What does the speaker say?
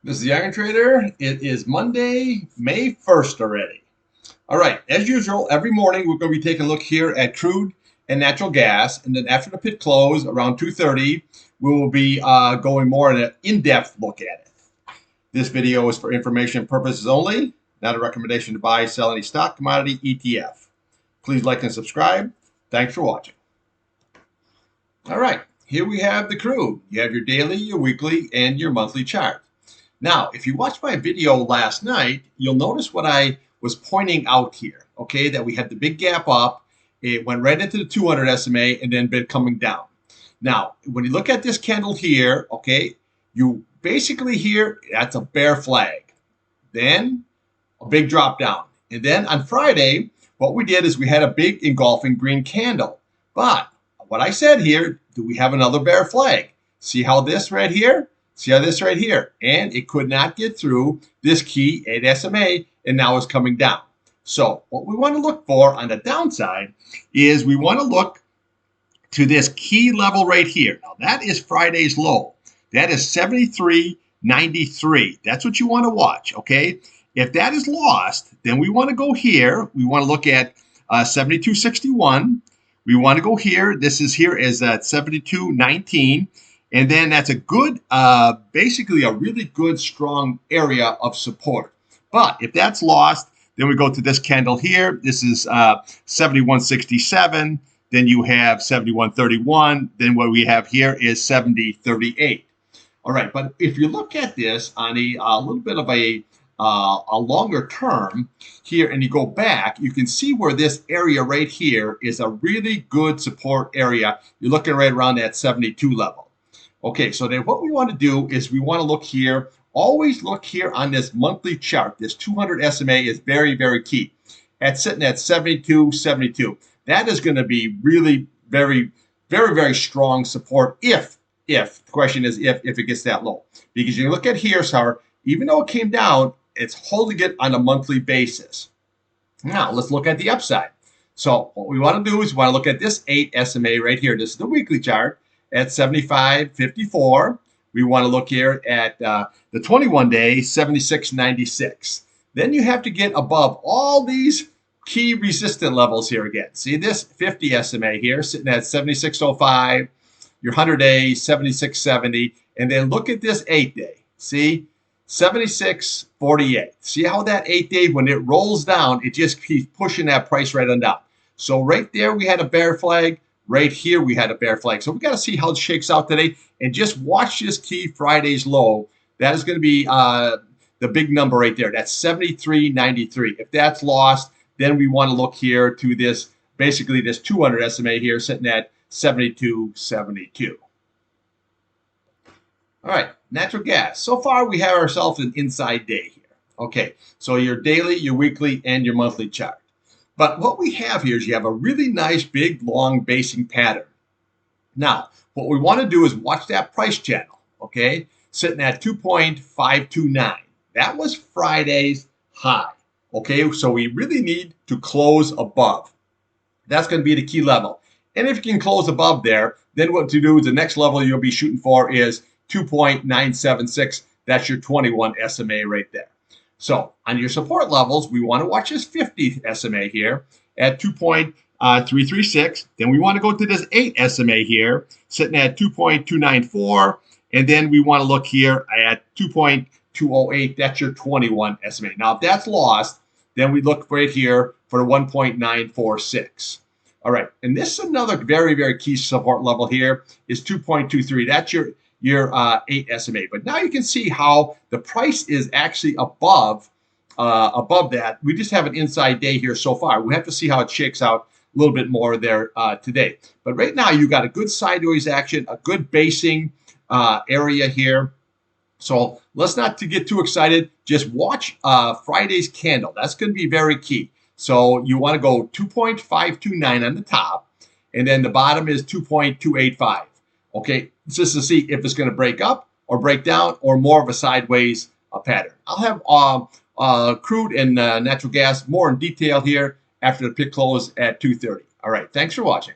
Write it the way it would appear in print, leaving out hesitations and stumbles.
This is the Iron Trader. It is Monday, May 1st already. All right, as usual, every morning we're going to be taking a look here at crude and natural gas. And then after the pit close around 2:30, we will be going more in-depth look at it. This video is for information purposes only, not a recommendation to buy, sell any stock, commodity, ETF. Please like and subscribe. Thanks for watching. All right, here we have the crude. You have your daily, your weekly, and your monthly chart. Now, if you watched my video last night, you'll notice what I was pointing out here, okay, that we had the big gap up. It went right into the 200 SMA and then been coming down. Now, when you look at this candle here, okay, you basically here, that's a bear flag. Then a big drop down. And then on Friday, what we did is we had a big engulfing green candle. But what I said here, do we have another bear flag? See how this right here? See how this right here? And it could not get through this key 8 SMA and now is coming down. So what we want to look for on the downside is we want to look to this key level right here. Now that is Friday's low. That is 73.93. That's what you want to watch, okay? If that is lost, then we want to go here. We want to look at 72.61. We want to go here. This is here is at 72.19. And then that's a good, basically a really good, strong area of support. But if that's lost, then we go to this candle here. This is 71.67. Then you have 71.31. Then what we have here is 70.38. All right, but if you look at this on a little bit of a longer term here, and you go back, you can see where this area right here is a really good support area. You're looking right around that 72 level. Okay, so then what we want to do is we want to look here. Always look here on this monthly chart. This 200 SMA is very, very key. At sitting at 72.72. That is going to be really very, very, very strong support if the question is if it gets that low. Because you look at here, sir, even though it came down, it's holding it on a monthly basis. Now, let's look at the upside. So what we want to do is we want to look at this 8 SMA right here. This is the weekly chart. At 75.54, we want to look here at the 21-day 76.96. Then you have to get above all these key resistant levels here again. See this 50 SMA here sitting at 76.05, your 100-day 76.70, and then look at this 8-day. See 76.48. See how that 8-day, when it rolls down, it just keeps pushing that price right on down. So right there we had a bear flag. Right here, we had a bear flag. So we got to see how it shakes out today. And just watch this key Friday's low. That is going to be the big number right there. That's 73.93. If that's lost, then we want to look here to this, basically this 200 SMA here sitting at 72.72. All right, natural gas. So far, we have ourselves an inside day here. Okay, so your daily, your weekly, and your monthly chart. But what we have here is you have a really nice, big, long basing pattern. Now, what we want to do is watch that price channel, okay, sitting at 2.529. That was Friday's high, okay? So we really need to close above. That's going to be the key level. And if you can close above there, then what to do is the next level you'll be shooting for is 2.976. That's your 21 SMA right there. So on your support levels, we want to watch this 50 SMA here at 2.336. Then we want to go to this 8 SMA here, sitting at 2.294. And then we want to look here at 2.208. That's your 21 SMA. Now, if that's lost, then we look right here for the 1.946. All right. And this is another very, very key support level here is 2.23. That's your 8 SMA. But now you can see how the price is actually above that. We just have an inside day here so far. We have to see how it shakes out a little bit more there today. But right now you got a good sideways action, a good basing area here. So let's not get too excited. Just watch Friday's candle. That's going to be very key. So you want to go 2.529 on the top, and then the bottom is 2.285. Okay, just to see if it's going to break up or break down or more of a sideways pattern. I'll have crude and natural gas more in detail here after the pit close at 2:30. All right, thanks for watching.